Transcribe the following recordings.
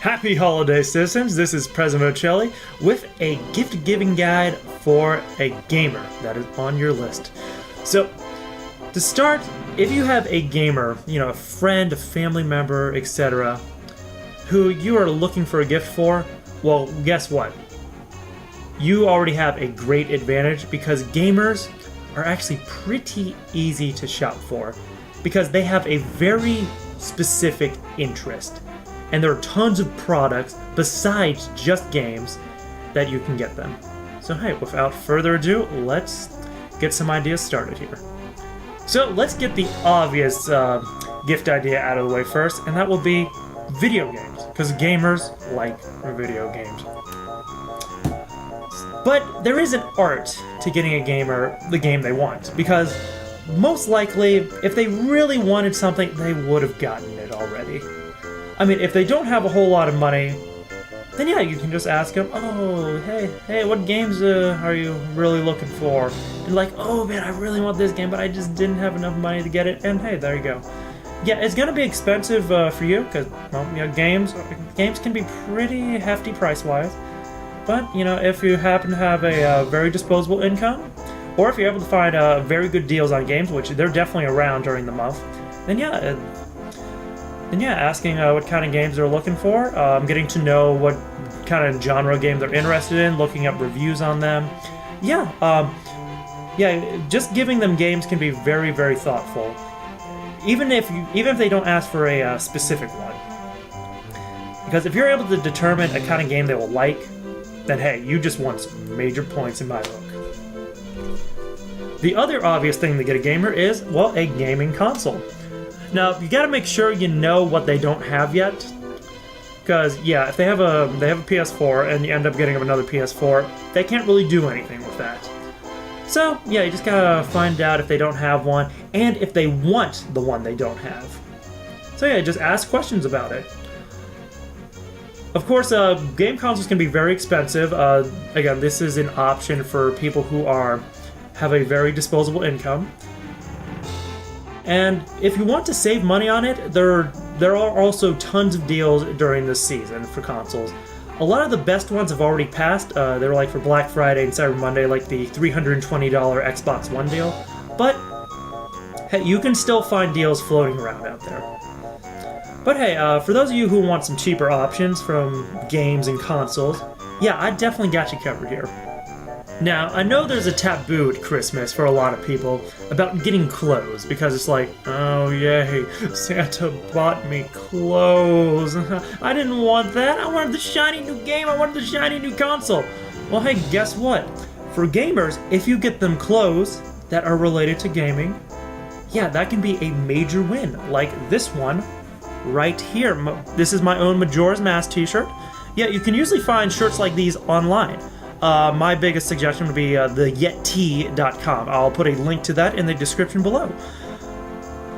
Happy holiday, citizens! This is President Vochelli with a gift-giving guide for a gamer that is on your list. So, to start, if you have a gamer, a friend, a family member, etc., who you are looking for a gift for, well, guess what? You already have a great advantage because gamers are actually pretty easy to shop for because they have a very specific interest. And there are tons of products besides just games that you can get them. So hey, without further ado, let's get some ideas started here. So let's get the obvious gift idea out of the way first, and that will be video games, because gamers like video games. But there is an art to getting a gamer the game they want, because most likely, if they really wanted something, they would have gotten it already. I mean, if they don't have a whole lot of money, then yeah, you can just ask them, oh, hey, what games are you really looking for? And like, oh man, I really want this game, but I just didn't have enough money to get it, and hey, there you go. Yeah, it's gonna be expensive for you, because, well, games can be pretty hefty price-wise, but, if you happen to have a very disposable income, or if you're able to find very good deals on games, which they're definitely around during the month, then yeah, asking what kind of games they're looking for, getting to know what kind of genre game they're interested in, looking up reviews on them. Just giving them games can be very, very thoughtful, even if they don't ask for a specific one. Because if you're able to determine a kind of game they will like, then hey, you just won some major points in my book. The other obvious thing to get a gamer is, well, a gaming console. Now, you gotta make sure you know what they don't have yet. Because, yeah, if they have a PS4 and you end up getting them another PS4, they can't really do anything with that. So, yeah, you just gotta find out if they don't have one, and if they want the one they don't have. So yeah, just ask questions about it. Of course, game consoles can be very expensive. Again, this is an option for people who have a very disposable income. And if you want to save money on it, there are also tons of deals during this season for consoles. A lot of the best ones have already passed. They're like for Black Friday and Cyber Monday, like the $320 Xbox One deal. But hey, you can still find deals floating around out there. But hey, for those of you who want some cheaper options from games and consoles, yeah, I definitely got you covered here. Now, I know there's a taboo at Christmas for a lot of people about getting clothes, because it's like, oh yay, Santa bought me clothes. I didn't want that, I wanted the shiny new game, I wanted the shiny new console. Well hey, guess what? For gamers, if you get them clothes that are related to gaming, yeah, that can be a major win, like this one right here. This is my own Majora's Mask t-shirt. Yeah, you can usually find shirts like these online. My biggest suggestion would be the Yeti.com. I'll put a link to that in the description below.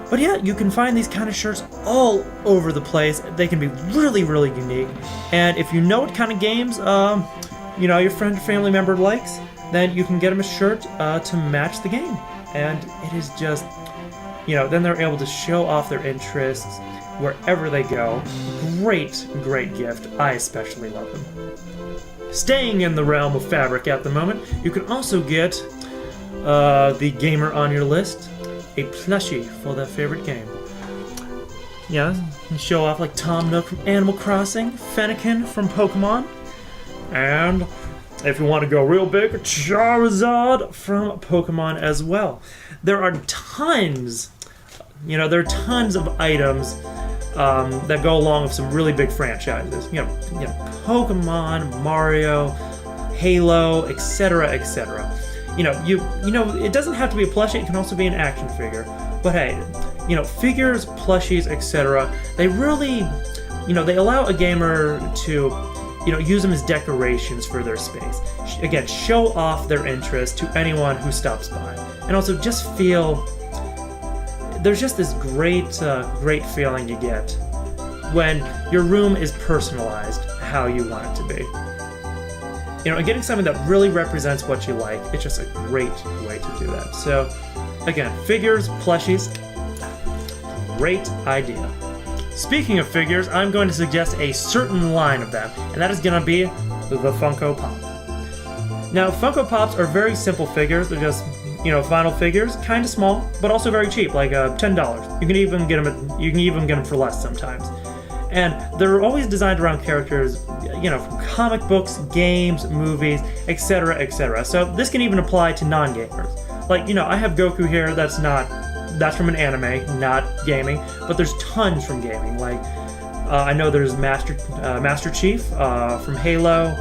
But yeah, you can find these kind of shirts all over the place. They can be really, really unique. And if you know what kind of games your friend or family member likes, then you can get them a shirt to match the game. And it is just, then they're able to show off their interests wherever they go. Great, great gift. I especially love them. Staying in the realm of fabric at the moment, you can also get the gamer on your list, a plushie for their favorite game. Yeah, you can show off like Tom Nook from Animal Crossing, Fennekin from Pokemon, and if you want to go real big, Charizard from Pokemon as well. There are tons of items that go along with some really big franchises. Pokemon, Mario, Halo, etc., etc. It doesn't have to be a plushie, it can also be an action figure. But hey, figures, plushies, etc., they really, they allow a gamer to, use them as decorations for their space. Again, show off their interest to anyone who stops by. And also just feel, there's just this great feeling you get when your room is personalized how you want it to be. And getting something that really represents what you like, it's just a great way to do that. So, again, figures, plushies, great idea. Speaking of figures, I'm going to suggest a certain line of them, and that is going to be the Funko Pop. Now, Funko Pops are very simple figures. They're just, vinyl figures, kind of small, but also very cheap, like $10. You can even get them for less sometimes. And they're always designed around characters, from comic books, games, movies, etc., etc. So this can even apply to non-gamers. Like, I have Goku here. That's from an anime, not gaming, but there's tons from gaming. Like, I know there's Master Chief from Halo,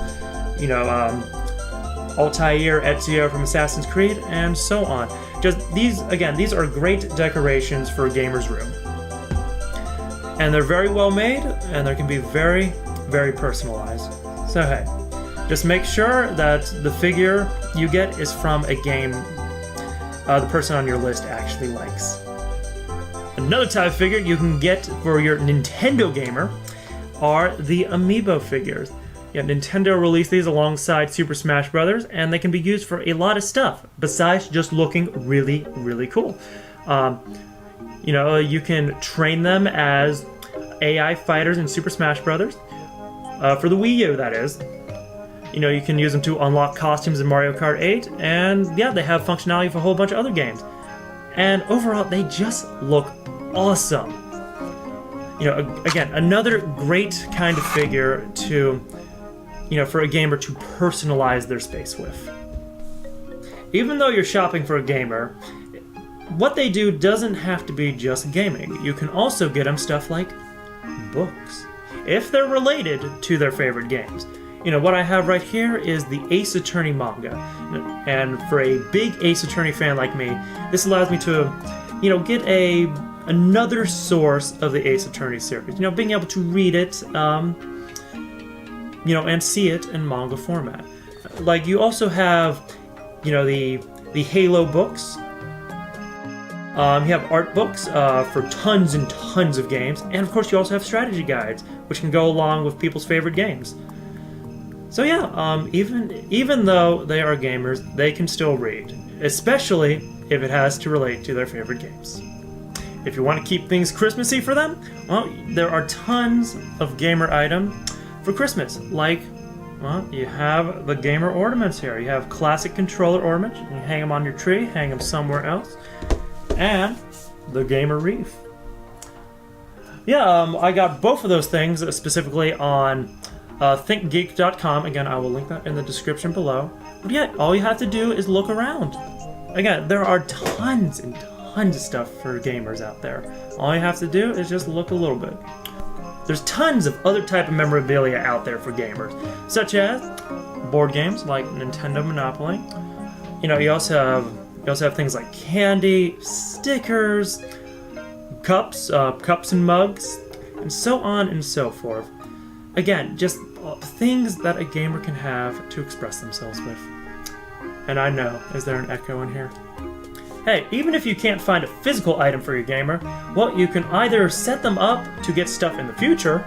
Altair, Ezio from Assassin's Creed, and so on. These are great decorations for a gamer's room. And they're very well made, and they can be very, very personalized. So hey, just make sure that the figure you get is from a game the person on your list actually likes. Another type of figure you can get for your Nintendo gamer are the Amiibo figures. Nintendo released these alongside Super Smash Bros., and they can be used for a lot of stuff besides just looking really, really cool. You can train them as AI fighters in Super Smash Bros. For the Wii U, that is. You can use them to unlock costumes in Mario Kart 8, and they have functionality for a whole bunch of other games. And overall, they just look awesome. Again, another great kind of figure to, for a gamer to personalize their space with. Even though you're shopping for a gamer, what they do doesn't have to be just gaming. You can also get them stuff like books, if they're related to their favorite games. What I have right here is the Ace Attorney manga. And for a big Ace Attorney fan like me, this allows me to, get another source of the Ace Attorney series. Being able to read it, and see it in manga format. Like, you also have, the Halo books. You have art books for tons and tons of games. And of course, you also have strategy guides, which can go along with people's favorite games. So even though they are gamers, they can still read, especially if it has to relate to their favorite games. If you want to keep things Christmassy for them, well, there are tons of gamer items for Christmas. Like, you have the gamer ornaments here. You have classic controller ornaments. You can hang them on your tree, hang them somewhere else. And the gamer wreath. I got both of those things specifically on thinkgeek.com. Again, I will link that in the description below. But all you have to do is look around. Again, there are tons and tons of stuff for gamers out there. All you have to do is just look a little bit. There's tons of other type of memorabilia out there for gamers, such as board games like Nintendo Monopoly. You also have things like candy, stickers, cups and mugs, and so on and so forth. Again, just things that a gamer can have to express themselves with. And I know, is there an echo in here? Hey, even if you can't find a physical item for your gamer, well, you can either set them up to get stuff in the future,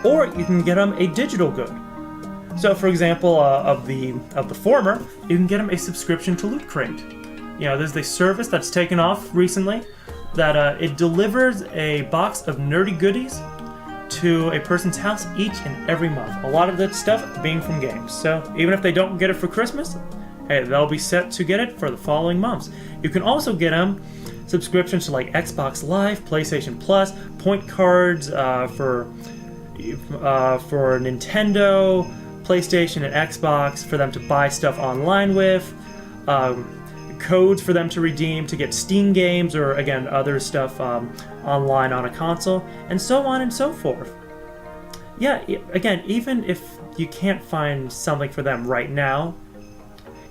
or you can get them a digital good. So, for example, of the former, you can get them a subscription to Loot Crate. There's a service that's taken off recently that it delivers a box of nerdy goodies to a person's house each and every month. A lot of that stuff being from games. So even if they don't get it for Christmas, hey, they'll be set to get it for the following months. You can also get them subscriptions to like Xbox Live, PlayStation Plus, point cards for Nintendo, PlayStation, and Xbox for them to buy stuff online with. Codes for them to redeem to get Steam games or, again, other stuff online on a console, and so on and so forth. Again, even if you can't find something for them right now,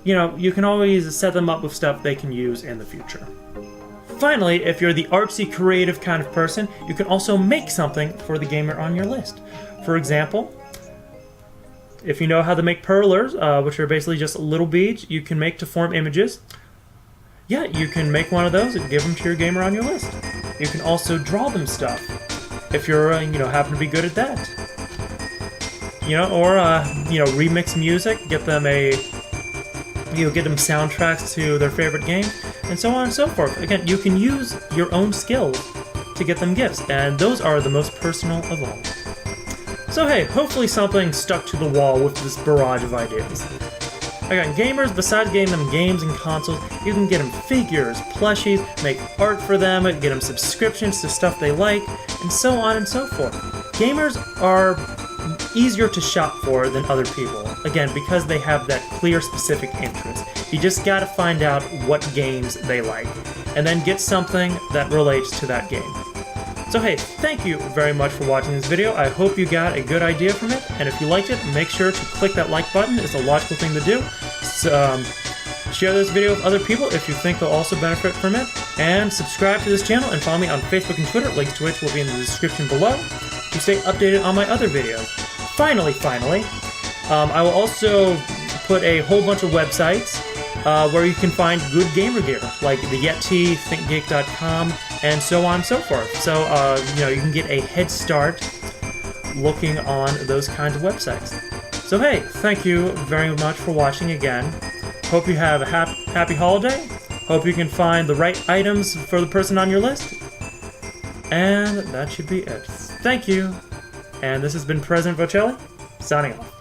you can always set them up with stuff they can use in the future. Finally, if you're the artsy, creative kind of person, you can also make something for the gamer on your list. For example, if you know how to make perlers, which are basically just little beads you can make to form images, you can make one of those and give them to your gamer on your list. You can also draw them stuff if you're, happen to be good at that. Or remix music, get them soundtracks to their favorite game, and so on and so forth. Again, you can use your own skills to get them gifts, and those are the most personal of all. So hey, hopefully something stuck to the wall with this barrage of ideas. Again, gamers, besides getting them games and consoles, you can get them figures, plushies, make art for them, get them subscriptions to stuff they like, and so on and so forth. Gamers are easier to shop for than other people, again, because they have that clear, specific interest. You just gotta find out what games they like, and then get something that relates to that game. So hey, thank you very much for watching this video. I hope you got a good idea from it, and if you liked it, make sure to click that like button. It's a logical thing to do. So, share this video with other people if you think they'll also benefit from it, and subscribe to this channel and follow me on Facebook and Twitter, links to which will be in the description below, to stay updated on my other videos. Finally, I will also put a whole bunch of websites where you can find good gamer gear, like the Yeti, thinkgeek.com, and so on and so forth. So, you can get a head start looking on those kinds of websites. So hey, thank you very much for watching again. Hope you have a happy holiday. Hope you can find the right items for the person on your list. And that should be it. Thank you. And this has been President Vochelli, signing off.